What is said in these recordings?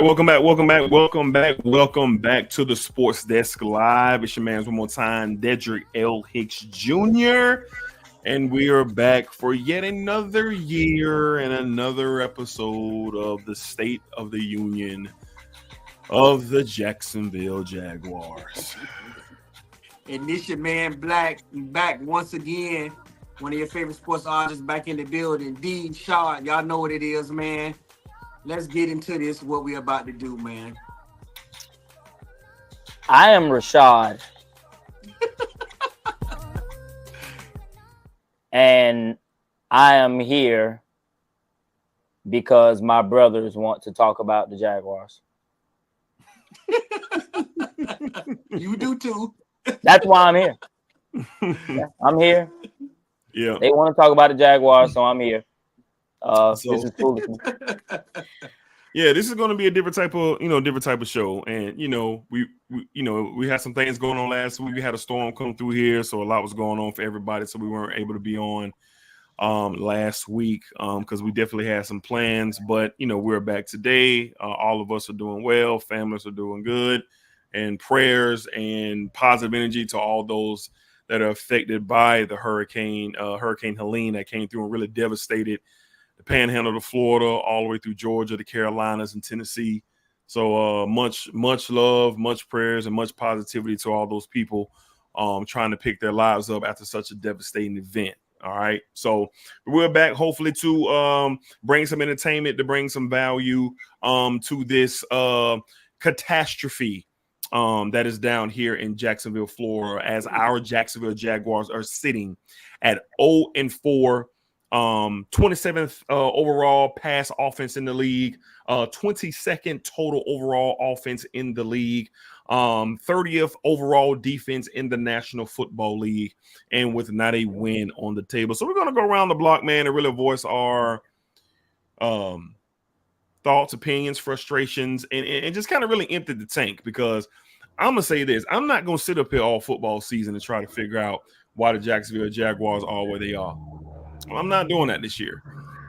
welcome back to the Sports Desk Live. It's your man's one more time, Dedrick L. Hicks Jr. And we are back for yet another year and another episode of the State of the Union of the Jacksonville Jaguars. And this your man Black back once again. One of your favorite sports artists back in the building. D. Shaw, y'all know what it is, man. Let's get into this, what we're about to do, man. I am Rashad. And I am here because my brothers want to talk about the Jaguars. You do too. That's why I'm here. Yeah, I'm here. Yeah. They want to talk about the Jaguars, so I'm here. This is foolish. Yeah, this is going to be a different type of show, and we had some things going on last week. We had a storm come through here, so a lot was going on for everybody, so we weren't able to be on last week because we definitely had some plans. But we're back today. All of us are doing well. Families are doing good, and prayers and positive energy to all those that are affected by the Hurricane Helene that came through and really devastated the panhandle of Florida, all the way through Georgia, the Carolinas, and Tennessee. So much love, much prayers, and much positivity to all those people trying to pick their lives up after such a devastating event. All right. So we're back hopefully to bring some entertainment, to bring some value to this catastrophe that is down here in Jacksonville, Florida, as our Jacksonville Jaguars are sitting at 0-4. 27th overall pass offense in the league, 22nd total overall offense in the league, 30th overall defense in the National Football League, and with not a win on the table. So we're going to go around the block, man, and really voice our thoughts, opinions, frustrations, and just kind of really empty the tank, because I'm going to say this. I'm not going to sit up here all football season and try to figure out why the Jacksonville Jaguars are where they are. I'm not doing that this year.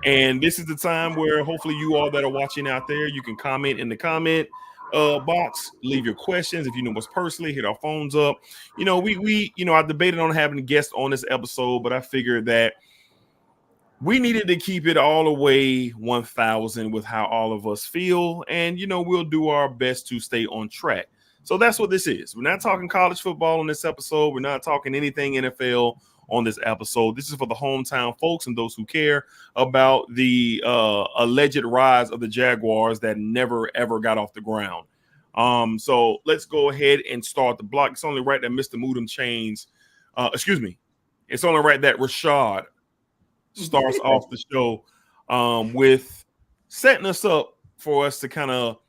And this is the time where hopefully you all that are watching out there, you can comment in the comment box, leave your questions. If you know us personally, hit our phones up. I debated on having a guest on this episode, but I figured that we needed to keep it all the way 1,000 with how all of us feel. And, we'll do our best to stay on track. So that's what this is. We're not talking college football on this episode. We're not talking anything NFL on this episode. This is for the hometown folks and those who care about the alleged rise of the Jaguars that never ever got off the ground. So let's go ahead and start the block. It's only right that Mr. Moodham Chains, it's only right that Rashad starts off the show with setting us up for us to kind of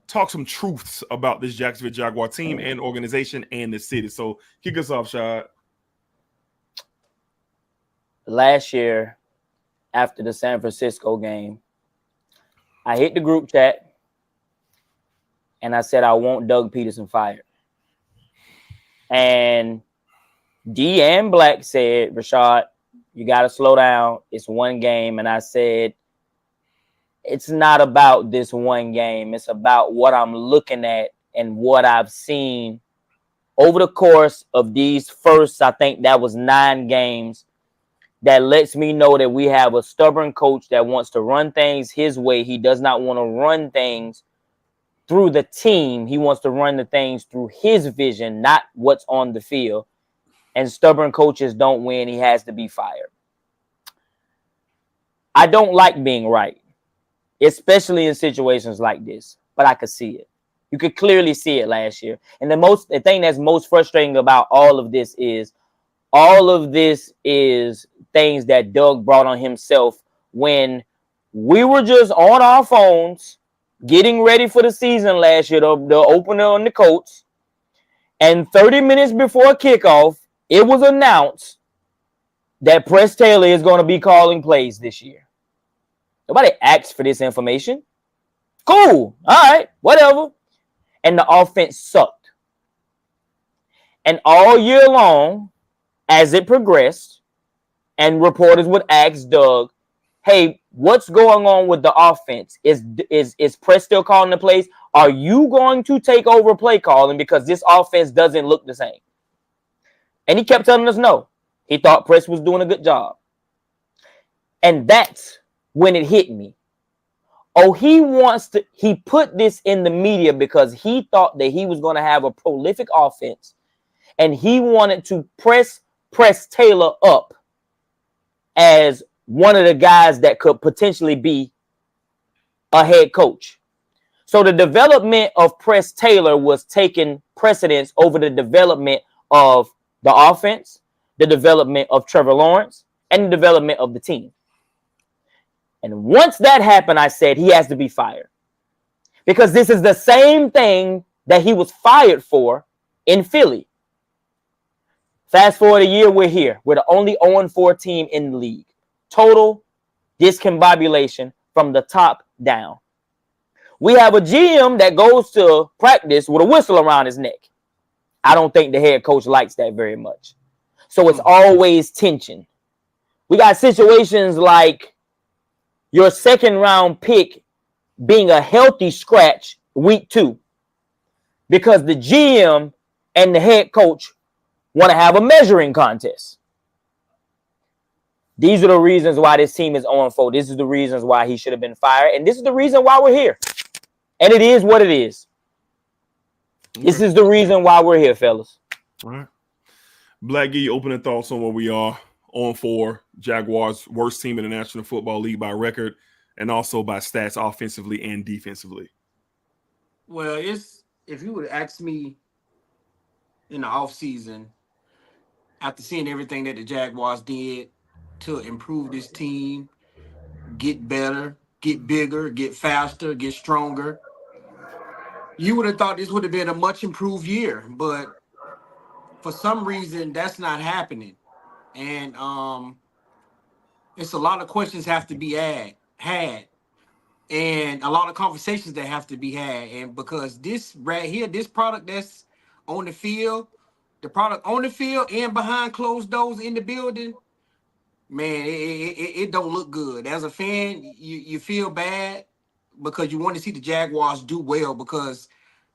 talk some truths about this Jacksonville Jaguar team and organization and the city. So kick us off, Shad. Last year, after the San Francisco game, I hit the group chat and I said I want Doug Peterson fired. And D and Black said, Rashad, you got to slow down. It's one game. And I said, it's not about this one game. It's about what I'm looking at and what I've seen over the course of these first, I think that was 9 games. That lets me know that we have a stubborn coach that wants to run things his way. He does not want to run things through the team. He wants to run the things through his vision, not what's on the field. And stubborn coaches don't win. He has to be fired. I don't like being right, especially in situations like this, but I could see it. You could clearly see it last year. And the thing that's most frustrating about all of this is things that Doug brought on himself when we were just on our phones getting ready for the season last year, the opener on the Colts. And 30 minutes before kickoff, it was announced that Press Taylor is going to be calling plays this year. Nobody asked for this information. Cool. All right. Whatever. And the offense sucked. And all year long, as it progressed, and reporters would ask Doug, hey, what's going on with the offense? Is Press still calling the plays? Are you going to take over play calling because this offense doesn't look the same? And he kept telling us no. He thought Press was doing a good job. And that's when it hit me. Oh, he put this in the media because he thought that he was going to have a prolific offense and he wanted to press Taylor up as one of the guys that could potentially be a head coach. So the development of Press Taylor was taking precedence over the development of the offense, the development of Trevor Lawrence, and the development of the team. And once that happened, I said he has to be fired. Because this is the same thing that he was fired for in Philly. Fast forward a year, we're here. We're the only 0-4 team in the league. Total discombobulation from the top down. We have a GM that goes to practice with a whistle around his neck. I don't think the head coach likes that very much. So it's always tension. We got situations like your second round pick being a healthy scratch week 2 because the GM and the head coach want to have a measuring contest. These are the reasons why this team is 0-4. This is the reasons why he should have been fired. And this is the reason why we're here. And it is what it is. This is the reason why we're here, fellas. All right. Black, give you opening thoughts on where we are. 0-4, Jaguars, worst team in the National Football League by record and also by stats offensively and defensively. Well, if you would ask me in the offseason, after seeing everything that the Jaguars did to improve this team, get better, get bigger, get faster, get stronger, you would have thought this would have been a much improved year. But for some reason, that's not happening. And it's a lot of questions have to be had, and a lot of conversations that have to be had. And because this right here, this product that's on the field, the product on the field and behind closed doors in the building, man, it don't look good. As a fan, you feel bad because you want to see the Jaguars do well because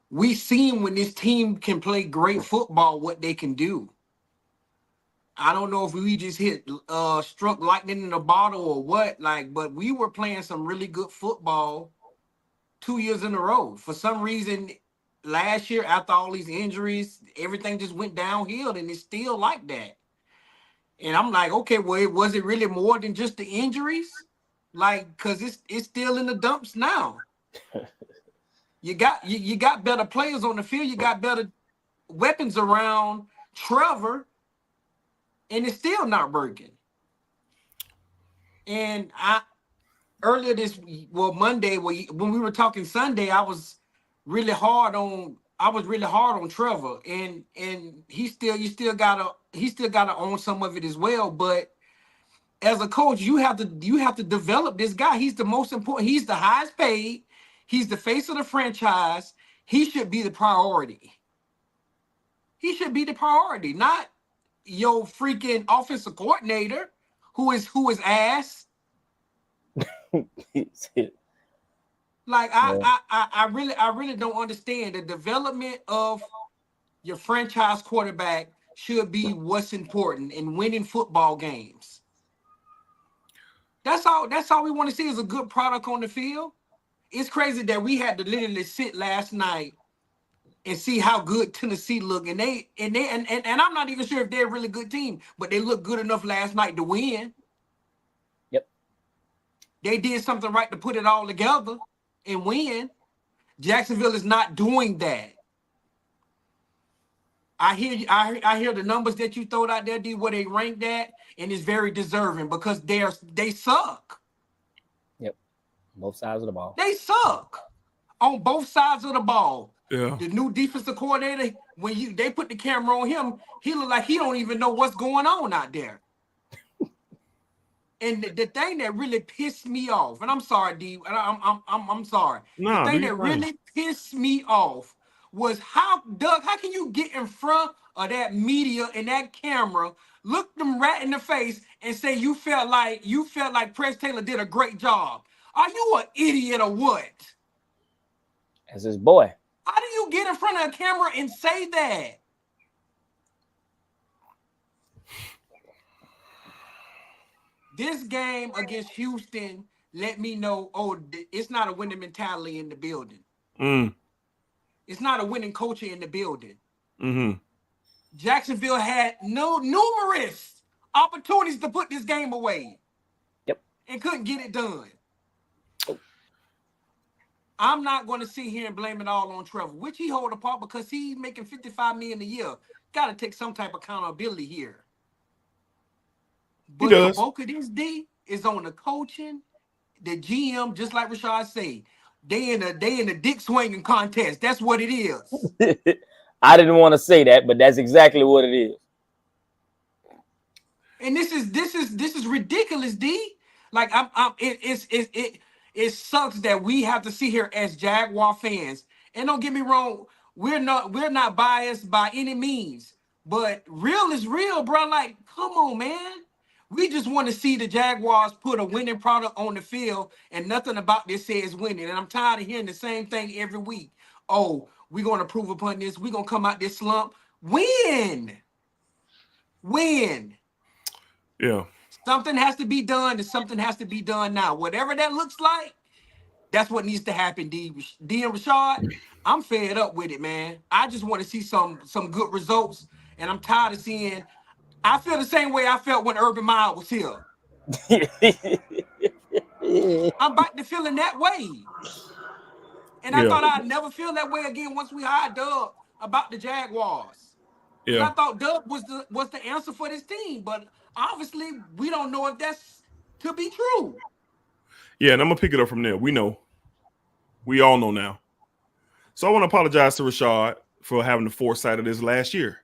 we seen when this team can play great football what they can do. I don't know if we just struck lightning in a bottle or what, but we were playing some really good football 2 years in a row. For some reason, last year, after all these injuries, everything just went downhill, and it's still like that. And I'm like, okay, well, was it really more than just the injuries? Because it's still in the dumps now. You got better players on the field. You got better weapons around Trevor. And it's still not working. And earlier Monday, when we were talking Sunday, I was really hard on Trevor, and you still gotta own some of it as well. But as a coach, you have to develop this guy. He's the most important. He's the highest paid. He's the face of the franchise. He should be the priority. He should be the priority, not your freaking offensive coordinator who is ass. I really don't understand. The development of your franchise quarterback should be what's important in winning football games. That's all we want to see is a good product on the field. It's crazy that we had to literally sit last night and see how good Tennessee look, and I'm not even sure if they're a really good team, but they looked good enough last night to win. Yep. They did something right to put it all together and win. Jacksonville is not doing that. I hear the numbers that you throwed out there, D, where they ranked at, and it's very deserving because they suck. Yep. Both sides of the ball. They suck on both sides of the ball. Yeah. The new defensive coordinator, when they put the camera on him, he look like he don't even know what's going on out there. And the thing that really pissed me off, and I'm sorry, D, and I'm sorry. No, the thing that really pissed me off was how, Doug, how can you get in front of that media and that camera, look them right in the face and say you felt like Press Taylor did a great job? Are you an idiot or what? As his boy. How do you get in front of a camera and say that? This game against Houston let me know, it's not a winning mentality in the building. It's not a winning culture in the building. Jacksonville had numerous opportunities to put this game away. Yep. And couldn't get it done. I'm not going to sit here and blame it all on Trevor, which he hold apart because he's making $55 million a year. Got to take some type of accountability here. But the bulk of this D is on the coaching, the GM, just like Rashad said. They in the dick swinging contest. That's what it is. I didn't want to say that, but that's exactly what it is. And this is ridiculous, D. Like it sucks that we have to sit here as Jaguar fans. And don't get me wrong, we're not biased by any means. But real is real, bro. Like, come on, man. We just want to see the Jaguars put a winning product on the field, and nothing about this says winning. And I'm tired of hearing the same thing every week. Oh, we're going to improve upon this. We're going to come out this slump. Win. Yeah. Something has to be done, and something has to be done now. Whatever that looks like, that's what needs to happen, D and Rashad. I'm fed up with it, man. I just want to see some good results, and I'm tired of seeing. I feel the same way I felt when Urban Meyer was here. I'm back to feeling that way. And I thought I'd never feel that way again once we hired Doug about the Jaguars. Yeah. I thought Doug was the answer for this team, but obviously we don't know if that's to be true. Yeah, and I'm going to pick it up from there. We know. We all know now. So I want to apologize to Rashad for having the foresight of this last year.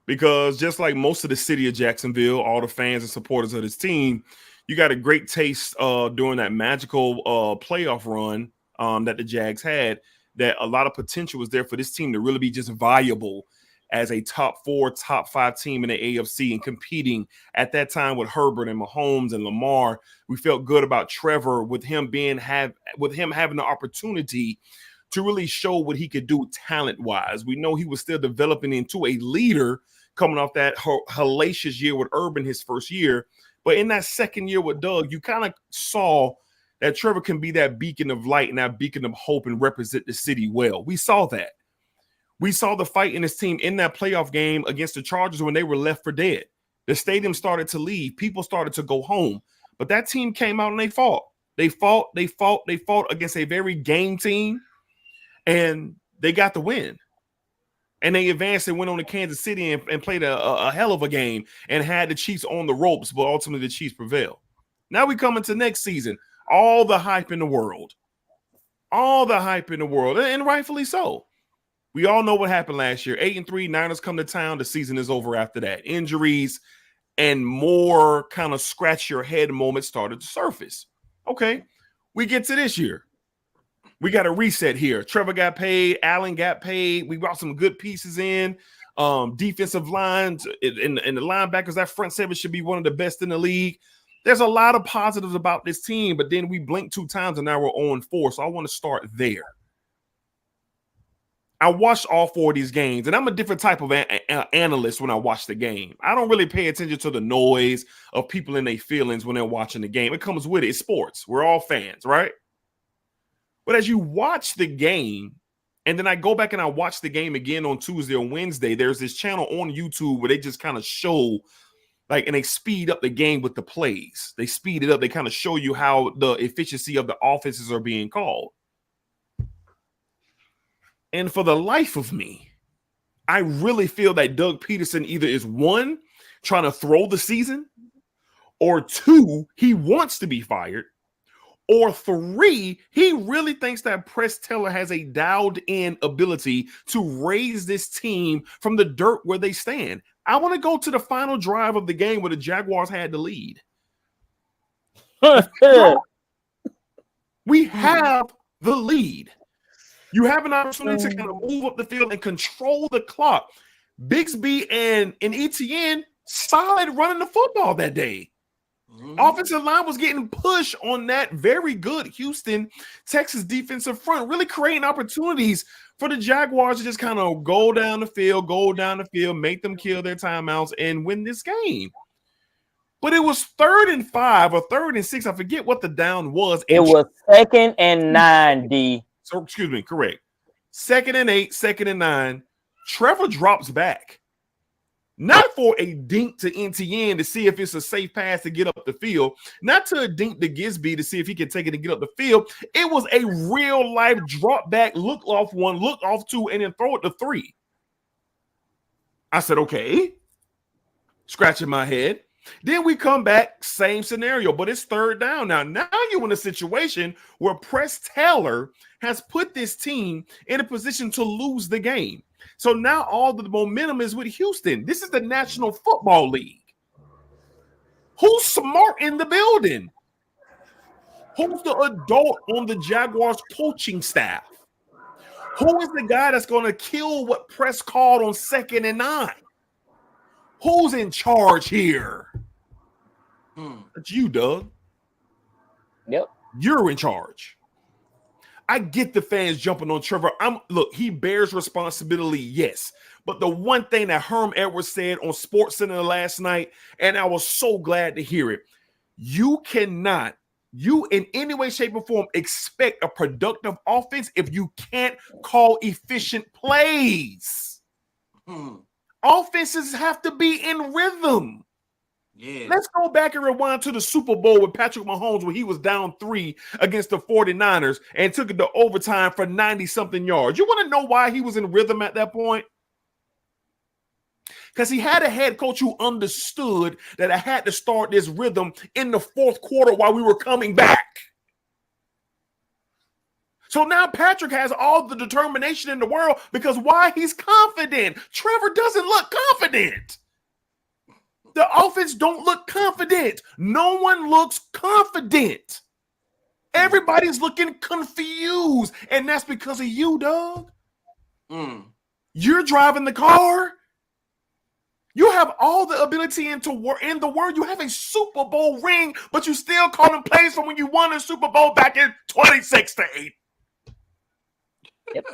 Because just like most of the city of Jacksonville, all the fans and supporters of this team, you got a great taste during that magical playoff run that the Jags had, that a lot of potential was there for this team to really be just viable as a top 4, top 5 team in the AFC and competing at that time with Herbert and Mahomes and Lamar. We felt good about Trevor with him having the opportunity to really show what he could do talent-wise. We know he was still developing into a leader coming off that hellacious year with Urban his first year. But in that second year with Doug, you kind of saw that Trevor can be that beacon of light and that beacon of hope and represent the city well. We saw that. We saw the fight in his team in that playoff game against the Chargers when they were left for dead. The stadium started to leave. People started to go home. But that team came out and they fought. They fought against a very game team, and they got the win. And they advanced and went on to Kansas City and played a hell of a game and had the Chiefs on the ropes, but ultimately the Chiefs prevailed. Now we come into next season. All the hype in the world. And rightfully so. We all know what happened last year. 8-3, Niners come to town. The season is over after that. Injuries and more kind of scratch your head moments started to surface. Okay, we get to this year. We got a reset here. Trevor got paid. Allen got paid. We brought some good pieces in. Defensive lines and the linebackers, that front seven should be one of the best in the league. There's a lot of positives about this team, but then we blinked 2 times and now we're 0-4. So I want to start there. I watched all 4 of these games, and I'm a different type of analyst when I watch the game. I don't really pay attention to the noise of people in their feelings when they're watching the game. It comes with it. It's sports. We're all fans, right? But as you watch the game, and then I go back and I watch the game again on Tuesday or Wednesday, there's this channel on YouTube where they just kind of show, like, and they speed up the game with the plays. They speed it up. They kind of show you how the efficiency of the offenses are being called. And for the life of me, I really feel that Doug Peterson either is 1, trying to throw the season, or 2, he wants to be fired, or 3, he really thinks that Press Taylor has a dialed-in ability to raise this team from the dirt where they stand. I want to go to the final drive of the game where the Jaguars had the lead. We have the lead. You have an opportunity to kind of move up the field and control the clock. Bigsby and ETN solid running the football that day. Offensive line was getting pushed on that very good Houston, Texas defensive front, really creating opportunities for the Jaguars to just kind of go down the field, make them kill their timeouts, and win this game. But it was 3rd and 5 or 3rd and 6. I forget what the down was. It was 2nd and 9, D. So, excuse me, correct. 2nd and 8, 2nd and 9. Trevor drops back. Not for a dink to NTN to see if it's a safe pass to get up the field. Not to a dink to Gisby to see if he can take it and get up the field. It was a real-life drop back, look off 1, look off 2, and then throw it to 3. I said, okay. Scratching my head. Then we come back, same scenario, but it's 3rd down now. Now you're in a situation where Press Taylor has put this team in a position to lose the game. So now all the momentum is with Houston. This is the National Football League. Who's smart in the building? Who's the adult on the Jaguars coaching staff? Who is the guy that's going to kill what Press called on 2nd and 9? Who's in charge here? It's you, Doug. Yep. You're in charge. I get the fans jumping on Trevor. Look, he bears responsibility, yes. But the one thing that Herm Edwards said on SportsCenter last night, and I was so glad to hear it, you cannot, in any way, shape, or form, expect a productive offense if you can't call efficient plays. Offenses have to be in rhythm. Yeah. Let's go back and rewind to the Super Bowl with Patrick Mahomes when he was down 3 against the 49ers and took it to overtime for 90-something yards. You want to know why he was in rhythm at that point? Because he had a head coach who understood that I had to start this rhythm in the 4th quarter while we were coming back. So now Patrick has all the determination in the world because why? He's confident. Trevor doesn't look confident. The offense don't look confident. No one looks confident. Everybody's looking confused, and that's because of you, Doug. You're driving the car. You have all the ability in the world. You have a Super Bowl ring, but you still calling plays from when you won a Super Bowl back in 2016. Yep.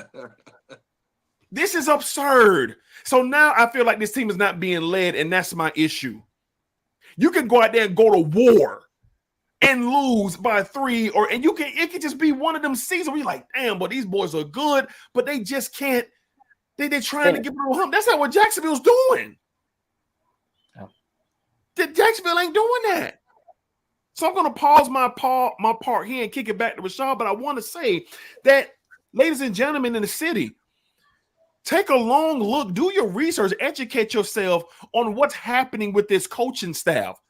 This is absurd. So now I feel like this team is not being led, and that's my issue. You can go out there and go to war and lose by 3, and it could just be one of them seasons where you're like, damn, but these boys are good, but they just can't. They're trying to give it a hump. That's not what Jacksonville's doing. Oh. Jacksonville ain't doing that. So I'm going to pause my part here and kick it back to Rashad, but I want to say that, ladies and gentlemen in the city, take a long look, do your research, educate yourself on what's happening with this coaching staff.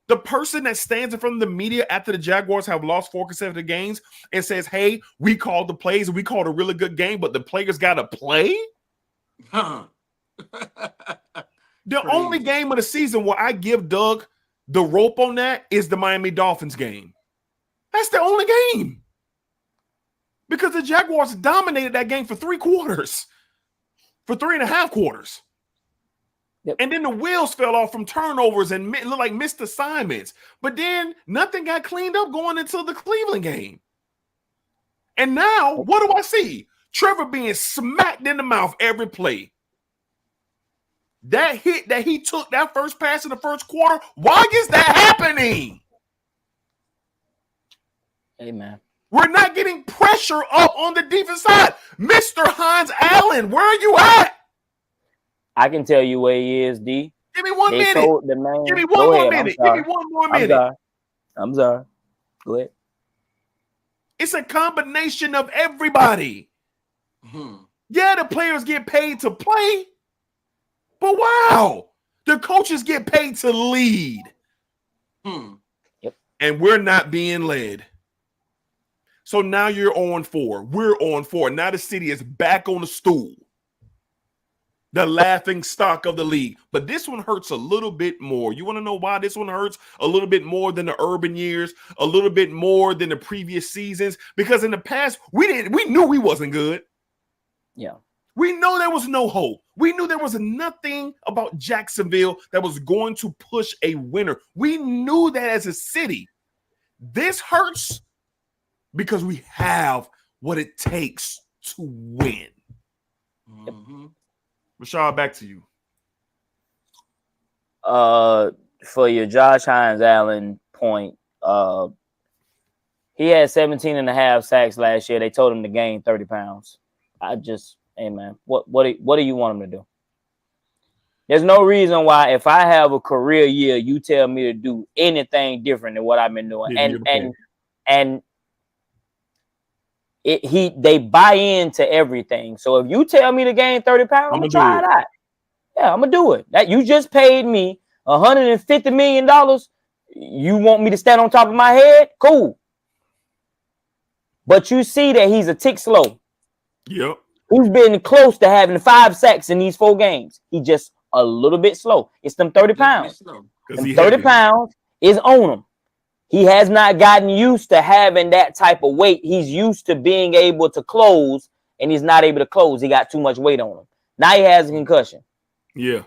The person that stands in front of the media after the Jaguars have lost 4 consecutive games and says, hey, we called the plays and we called a really good game, but the players got to play? The only game of the season where I give Doug the rope on that is the Miami Dolphins game. That's the only game. Because the Jaguars dominated that game for 3 quarters. For 3.5 quarters. Yep. And then the wheels fell off from turnovers and looked like missed assignments. But then nothing got cleaned up going into the Cleveland game. And now, what do I see? Trevor being smacked in the mouth every play. That hit that he took, that first pass in the first quarter, why is that happening? Hey, man. We're not getting pressure up on the defense side. Mr. Hines Allen, where are you at? I can tell you where he is, D. Give me 1 minute. Give me one more minute. Give me one more minute. I'm sorry. Go ahead. It's a combination of everybody. Yeah, the players get paid to play. But wow, the coaches get paid to lead. Yep. And we're not being led. So now you're on 4. We're on 4. Now the city is back on the stool. the laughing stock of the league. But this one hurts a little bit more. You want to know why this one hurts a little bit more than the Urban years, a little bit more than the previous seasons? Because in the past, we knew we wasn't good. Yeah. We know there was no hope. We knew there was nothing about Jacksonville that was going to push a winner. We knew that as a city. This hurts because we have what it takes to win. Mm-hmm. Rashad, back to you. For your Josh Hines Allen point, he had 17 and a half sacks last year. They told him to gain 30 pounds. Hey man, what do you want him to do? There's no reason why if I have a career year, you tell me to do anything different than what I've been doing. They buy into everything. So if you tell me to gain 30 pounds, I'm gonna try it out. Yeah, I'm gonna do it. That you just paid me $150 million. You want me to stand on top of my head? Cool. But you see that he's a tick slow. Yep. He's been close to having 5 sacks in these 4 games. He just a little bit slow. It's them 30 pounds. Them 30 pounds is on him. He has not gotten used to having that type of weight. He's used to being able to close, and he's not able to close. He got too much weight on him. Now he has a concussion. Yeah.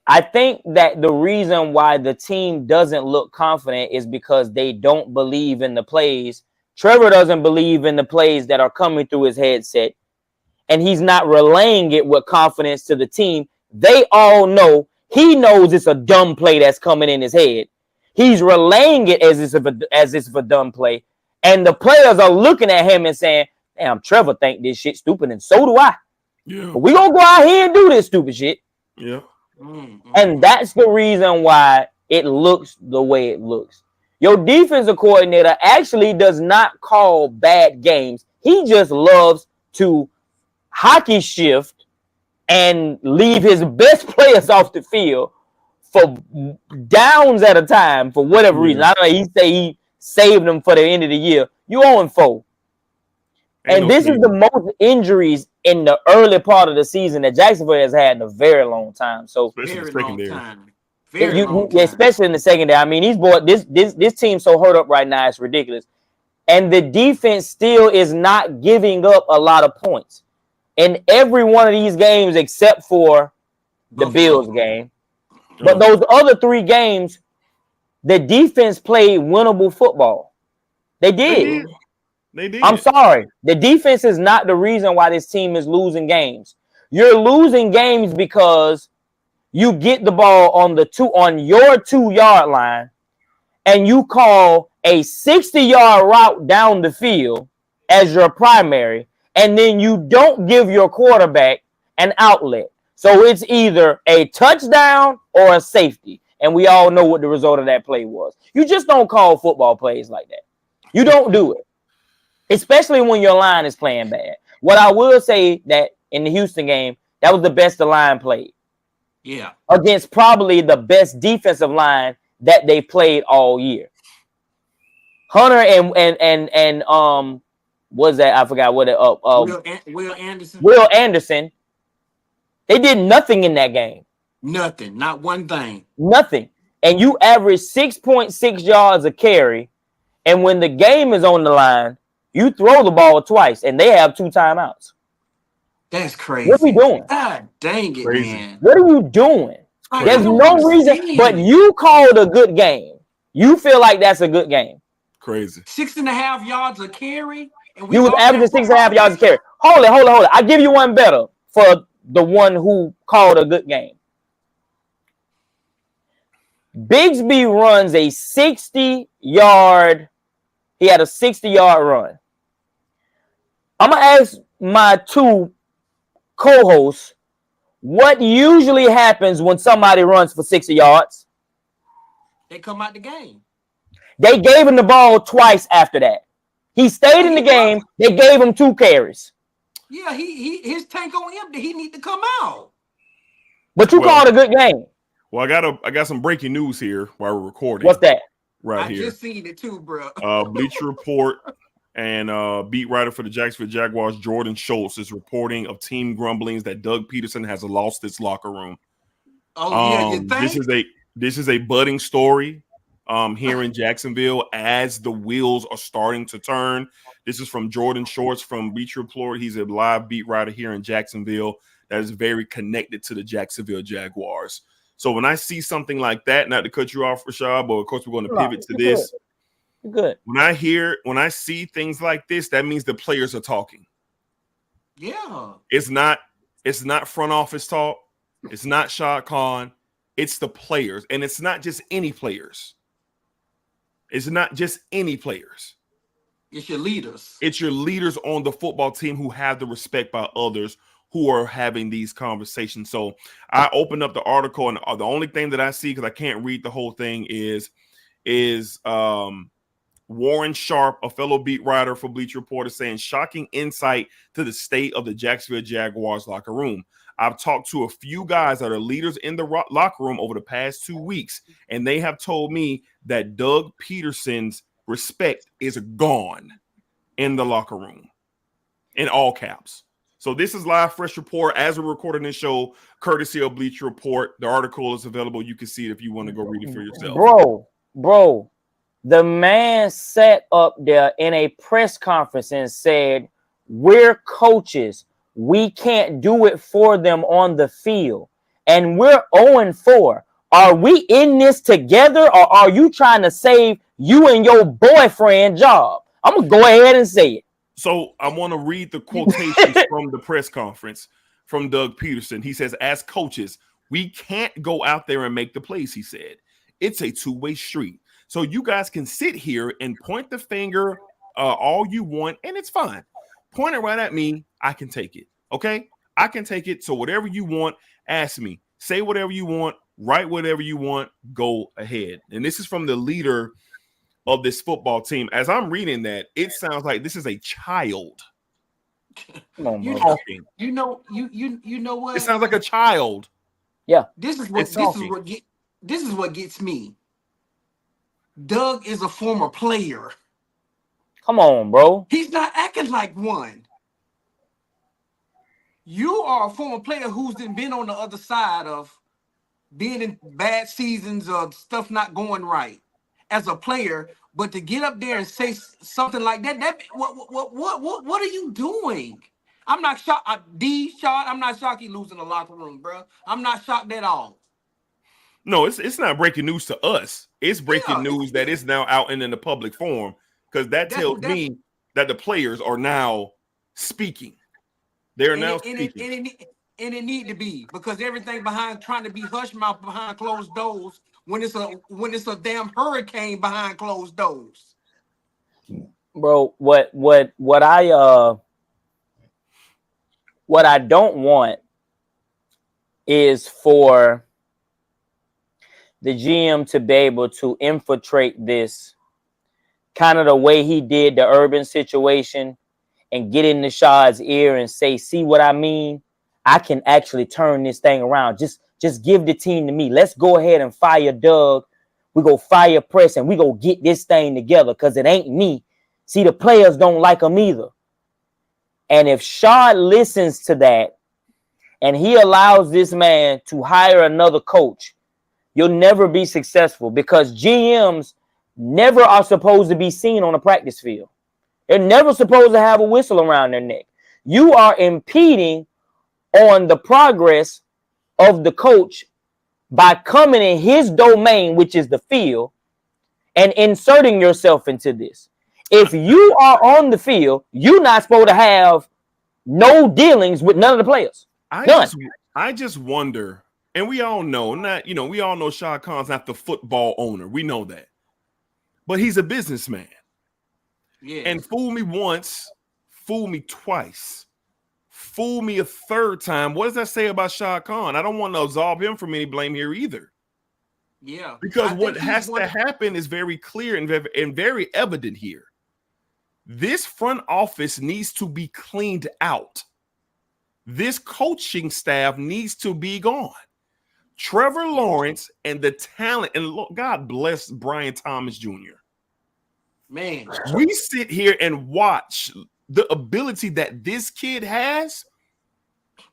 I think that the reason why the team doesn't look confident is because they don't believe in the plays. Trevor doesn't believe in the plays that are coming through his headset, and he's not relaying it with confidence to the team. They all know. He knows it's a dumb play that's coming in his head. He's relaying it as if a dumb play, and the players are looking at him and saying, "Damn, Trevor think this shit stupid, and so do I. Yeah, but we gonna go out here and do this stupid shit." Yeah, and that's the reason why it looks the way it looks. Your defensive coordinator actually does not call bad games. He just loves to hockey shift and leave his best players off the field for downs at a time for whatever reason. I don't know. He say he saved them for the end of the year. You 0-4. And this is the most injuries in the early part of the season that Jacksonville has had in a very long time. So very long time. Especially in the secondary. I mean, this team's so hurt up right now, it's ridiculous. And the defense still is not giving up a lot of points in every one of these games except for the Bills game. But those other 3 games, the defense played winnable football. They did. They did. I'm sorry. The defense is not the reason why this team is losing games. You're losing games because you get the ball on your 2-yard line, and you call a 60-yard route down the field as your primary, and then you don't give your quarterback an outlet. So it's either a touchdown or a safety, and we all know what the result of that play was. You just don't call football plays like that. You don't do it, especially when your line is playing bad. What I will say that in the Houston game, that was the best the line played. Yeah. Against probably the best defensive line that they played all year. Hunter and what's that? I forgot what it Will Anderson. Will Anderson. They did nothing in that game. Nothing. Not one thing. Nothing. And you average 6.6 yards a carry, and when the game is on the line, you throw the ball twice, and they have 2 timeouts. That's crazy. What are we doing? God dang it, man. What are you doing? There's no reason, but you called a good game. You feel like that's a good game. Crazy. 6.5 yards a carry. And you was averaging 6.5 yards a carry. Hold it. I give you one better for the one who called a good game. Bigsby runs a 60-yard. He had a 60-yard run. I'm gonna ask my 2 co-hosts, what usually happens when somebody runs for 60 yards? They come out the game. They gave him the ball twice after that. He stayed in the game. They gave him 2 carries. Yeah, his tank on empty. He need to come out. But you called a good game. Well, I got some breaking news here while we're recording. What's that? Right here. I just seen it too, bro. Bleacher Report And beat writer for the Jacksonville Jaguars, Jordan Schultz, is reporting of team grumblings that Doug Peterson has lost his locker room. Oh yeah, you think? This is a budding story here in Jacksonville as the wheels are starting to turn. This is from Jordan Schultz from Bleacher Report. He's a live beat writer here in Jacksonville that is very connected to the Jacksonville Jaguars. So when I see something like that, not to cut you off, Rashad, but of course we're going to pivot to this. Good. When I see things like this, that means the players are talking. Yeah. It's not front office talk. It's not Shad Khan. It's the players. And it's not just any players. It's not just any players. It's your leaders. It's your leaders on the football team who have the respect by others who are having these conversations. So I opened up the article, and the only thing that I see, because I can't read the whole thing, is Warren Sharp, a fellow beat writer for Bleacher Report, is saying shocking insight to the state of the Jacksonville Jaguars locker room. I've talked to a few guys that are leaders in the locker room over the past 2 weeks, and they have told me that Doug Peterson's respect is gone in the locker room, in all caps. So this is live, fresh report as we're recording this show, courtesy of Bleacher Report. The article is available. You can see it if you want to go read it for yourself. Bro. The man sat up there in a press conference and said, we're coaches. We can't do it for them on the field. And we're 0-4. Are we in this together, or are you trying to save you and your boyfriend job? I'm going to go ahead and say it. So I want to read the quotations from the press conference from Doug Peterson. He says, as coaches, we can't go out there and make the plays, he said. It's a two-way street. So you guys can sit here and point the finger all you want, and it's fine. Point it right at me. I can take it. Okay? I can take it. So whatever you want, ask me. Say whatever you want. Write whatever you want. Go ahead. And this is from the leader of this football team. As I'm reading that, it sounds like this is a child. Come on, bro. Talking. You know what? It sounds like a child. Yeah. This is what gets me. Doug is a former player. Come on, bro. He's not acting like one. You are a former player who's been on the other side of being in bad seasons of stuff not going right as a player, but to get up there and say something like that, what are you doing? I'm not shocked. I'm not shocked he's losing the locker room, bro. I'm not shocked at all. No, it's not breaking news to us. It's breaking news that it's now out in the public forum, because that tells me that the players are now speaking. They're now speaking. And it need to be, because everything trying to be hush mouth behind closed doors when it's a damn hurricane behind closed doors. Bro, what I don't want is for the GM to be able to infiltrate this kind of the way he did the Urban situation and get in the Shad's ear and say, see what I mean? I can actually turn this thing around. Just give the team to me. Let's go ahead and fire Doug. We go fire Press, and we go get this thing together, because it ain't me. See, the players don't like him either. And if Shad listens to that and he allows this man to hire another coach, you'll never be successful, because GMs never are supposed to be seen on a practice field. They're never supposed to have a whistle around their neck. You are impeding on the progress of the coach by coming in his domain, which is the field, and inserting yourself into this. If you are on the field, you're not supposed to have no dealings with none of the players. I just wonder, and we all know, we all know Shad Khan's not the football owner. We know that. But he's a businessman. Yeah. And fool me once, fool me twice, fool me a third time. What does that say about Shad Khan? I don't want to absolve him from any blame here either. Yeah. Because what has to happen is very clear and very evident here. This front office needs to be cleaned out. This coaching staff needs to be gone. Trevor Lawrence and the talent, and God bless Brian Thomas Jr. Man, we sit here and watch the ability that this kid has,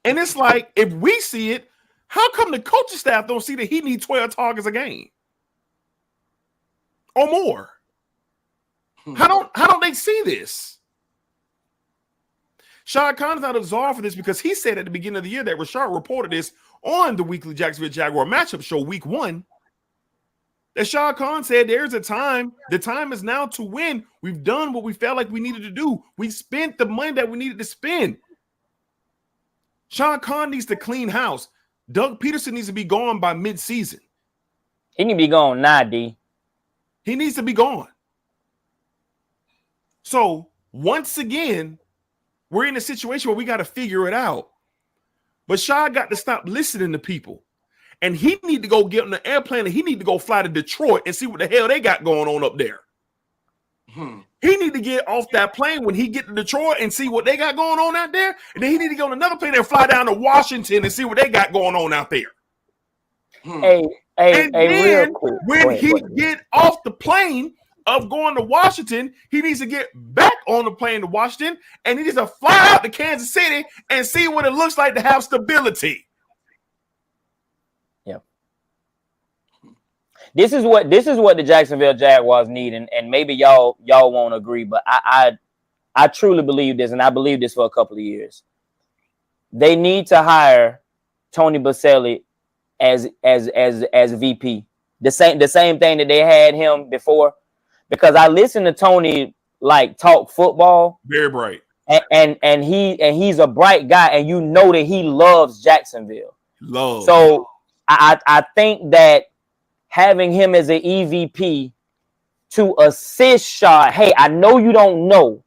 and it's like, if we see it, how come the coaching staff don't see that he needs 12 targets a game or more? How don't they see this? Shad Khan is not absolved for this because he said at the beginning of the year that Rashard reported this on the weekly Jacksonville Jaguar matchup show week 1. That Shad Khan said there's a time. The time is now to win. We've done what we felt like we needed to do. We spent the money that we needed to spend. Shad Khan needs to clean house. Doug Peterson needs to be gone by mid-season. He need to be gone now, D. He needs to be gone. So once again, we're in a situation where we got to figure it out. But Shad got to stop listening to people. And he need to go get on the airplane and he need to go fly to Detroit and see what the hell they got going on up there. He need to get off that plane when he get to Detroit and see what they got going on out there. And then he need to go on another plane and fly down to Washington and see what they got going on out there. And then when he get off the plane of going to Washington, he needs to get back on the plane to Washington and he needs to fly out to Kansas City and see what it looks like to have stability. This is what the Jacksonville Jaguars need, and maybe y'all won't agree, but I truly believe this, and I believe this for a couple of years. They need to hire Tony Baselli as VP. The same thing that they had him before, because I listened to Tony like talk football. Very bright. And he's a bright guy, and you know that he loves Jacksonville. So I think that having him as an EVP to assist Shad. Hey, I know you don't know,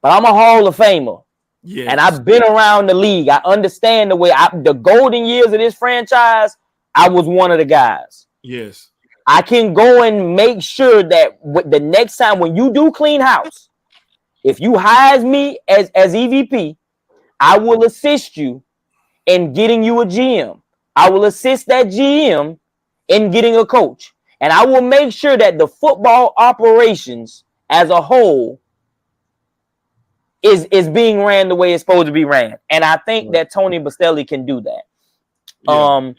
but I'm a Hall of Famer. Yes. And I've been around the league. I understand the way the golden years of this franchise, I was one of the guys. Yes. I can go and make sure that the next time when you do clean house, if you hire me as EVP, I will assist you in getting you a GM. I will assist that GM in getting a coach. And I will make sure that the football operations as a whole is being ran the way it's supposed to be ran. And I think that Tony Baselli can do that. Yeah.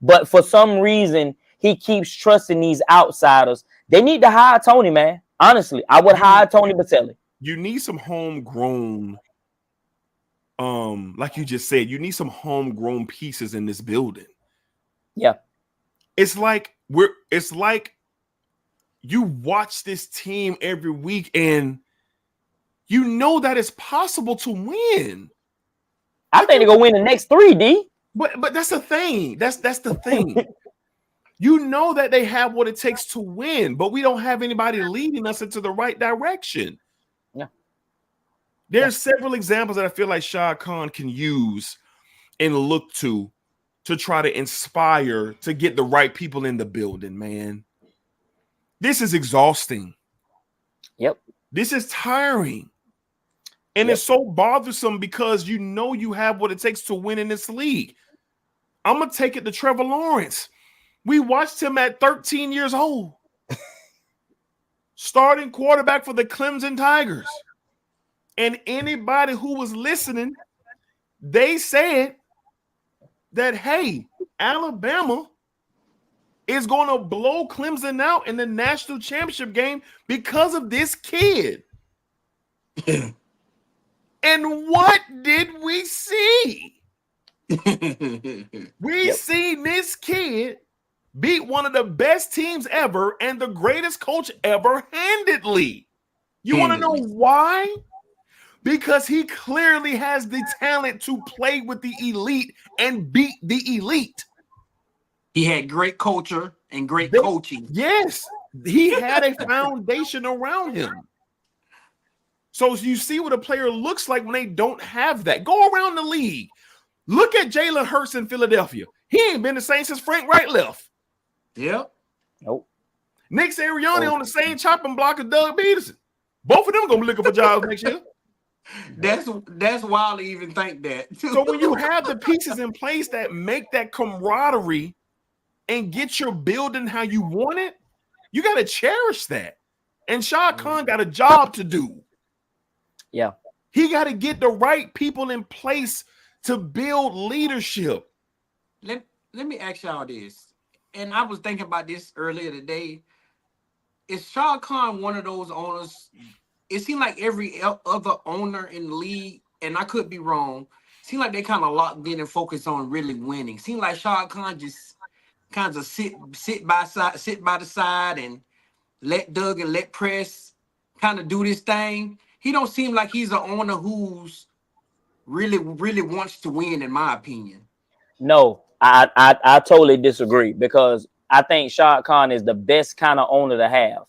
But for some reason, he keeps trusting these outsiders. They need to hire Tony, man. Honestly, I would hire Tony Baselli. You need some homegrown, like you just said, you need some homegrown pieces in this building. Yeah. It's like you watch this team every week and you know that it's possible to win. I think they're gonna win the next 3, D. But that's the thing. That's the thing. You know that they have what it takes to win, but we don't have anybody leading us into the right direction. Yeah. There's several examples that I feel like Shad Khan can use and look to try to inspire, to get the right people in the building, man. This is exhausting. Yep. This is tiring. And it's so bothersome because you know you have what it takes to win in this league. I'm going to take it to Trevor Lawrence. We watched him at 13 years old. Starting quarterback for the Clemson Tigers. And anybody who was listening, they said that, hey, Alabama is going to blow Clemson out in the national championship game because of this kid. And what did we see? We seen this kid beat one of the best teams ever and the greatest coach ever handedly. You want to know why? Because he clearly has the talent to play with the elite and beat the elite. He had great culture and great coaching. Yes, he had a foundation around him. So you see what a player looks like when they don't have that. Go around the league. Look at Jalen Hurts in Philadelphia. He ain't been the same since Frank Wright left. Yep. Nope. Nick Sirianni on the same chopping block as Doug Peterson. Both of them gonna be looking for jobs next year. That's wild to even think that. So when you have the pieces in place that make that camaraderie and get your building how you want it, you got to cherish that. And Shad Khan got a job to do. Yeah. He got to get the right people in place to build leadership. Let me ask y'all this. And I was thinking about this earlier today. Is Shad Khan one of those owners? It seemed like every other owner in the league, and I could be wrong, seemed like they kind of locked in and focused on really winning. Seemed like Shad Khan just kind of sit by the side and let Doug and let Press kind of do this thing. He don't seem like he's an owner who's really wants to win, in my opinion. No, I totally disagree, because I think Shad Khan is the best kind of owner to have.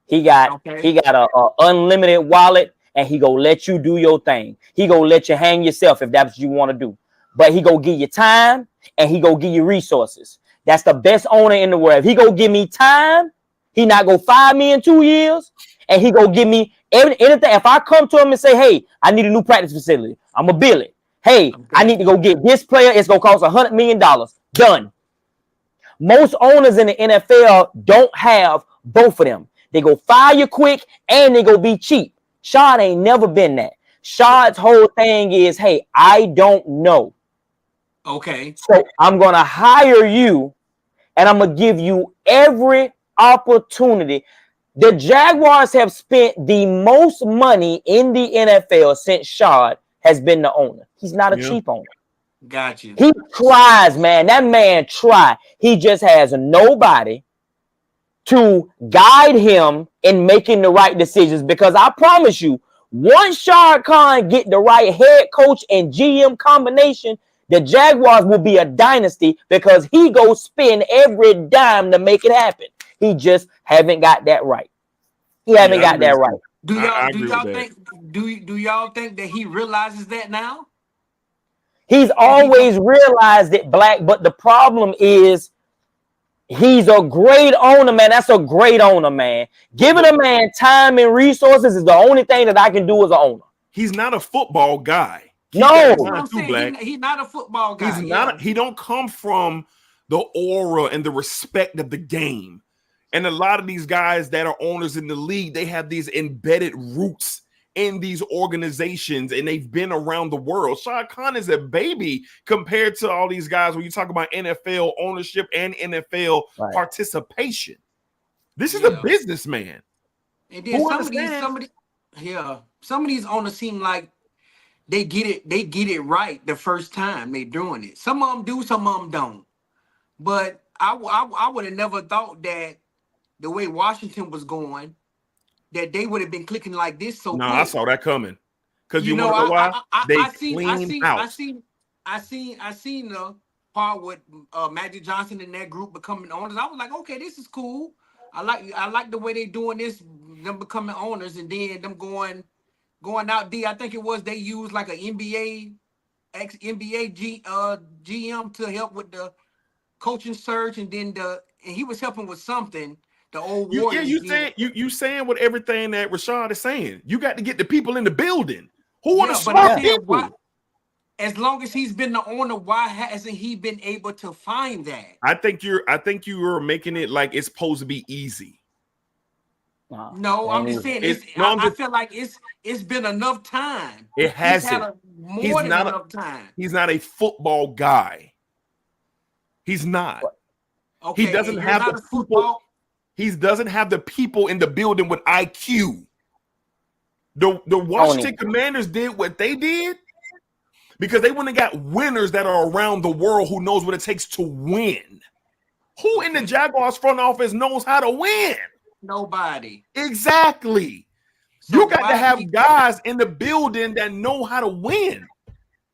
He got a unlimited wallet, and he gonna let you do your thing. He gonna let you hang yourself if that's what you want to do. But he gonna give you time, and he gonna give you resources. That's the best owner in the world. If he gonna give me time, he not gonna fire me in 2 years, and he gonna give me anything. If I come to him and say, "Hey, I need a new practice facility," I'm gonna bill it. Hey, I need to go get this player. It's gonna cost $100 million. Done. Most owners in the NFL don't have both of them. They go fire you quick and they go be cheap. Shad ain't never been that. Shad's whole thing is, hey, I don't know. Okay. So I'm going to hire you, and I'm going to give you every opportunity. The Jaguars have spent the most money in the NFL since Shad has been the owner. He's not a cheap owner. Got you. He tries, man. That man try. He just has nobody to guide him in making the right decisions, because I promise you, once Shad Khan get the right head coach and GM combination, the Jaguars will be a dynasty, because he goes spend every dime to make it happen. He just haven't got that right. He haven't got that right. Do y'all think that he realizes that now? He's always realized it, Black, but the problem is he's a great owner, man. That's a great owner, man. Giving a man time and resources is the only thing that I can do as an owner. He's not a football guy. No, he's not a football guy. He's not. He don't come from the aura and the respect of the game. And a lot of these guys that are owners in the league, they have these embedded roots in these organizations, and they've been around the world. Shad Khan is a baby compared to all these guys when you talk about NFL ownership and NFL participation. This is a businessman. And then some of these owners seem like they get it right the first time they doing it. Some of them do, some of them don't. But I would have never thought that the way Washington was going, that they would have been clicking like this. So no, I saw that coming. Because you know why? I seen the part with Magic Johnson and that group becoming owners. I was like, okay, this is cool. I like the way they doing this, them becoming owners, and then them going out. I think it was they used like an NBA GM to help with the coaching search, and then he was helping with something. The old Warriors. You saying with everything that Rashad is saying. You got to get the people in the building. Who are the smart people? As long as he's been the owner, why hasn't he been able to find that? I think you're making it like it's supposed to be easy. No, I'm just saying. I feel like it's been enough time. It hasn't. Enough time. He's not a football guy. He's not. Okay, he doesn't have the football. He doesn't have the people in the building with IQ. The Washington Commanders did what they did because they went and got winners that are around the world who knows what it takes to win. Who in the Jaguars front office knows how to win? Nobody. Exactly. So you got to have guys in the building that know how to win.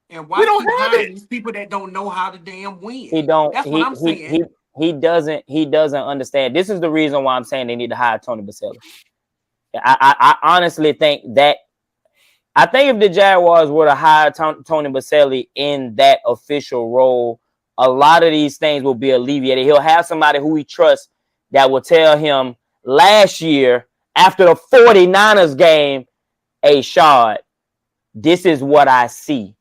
And why we don't have these people that don't know how to damn win? He don't. That's what I'm saying. He doesn't understand. This is the reason why I'm saying they need to hire Tony Baselli. I honestly think that if the Jaguars were to hire Tony Baselli in that official role, a lot of these things will be alleviated. He'll have somebody who he trusts that will tell him last year after the 49ers game, hey, Shad, this is what I see.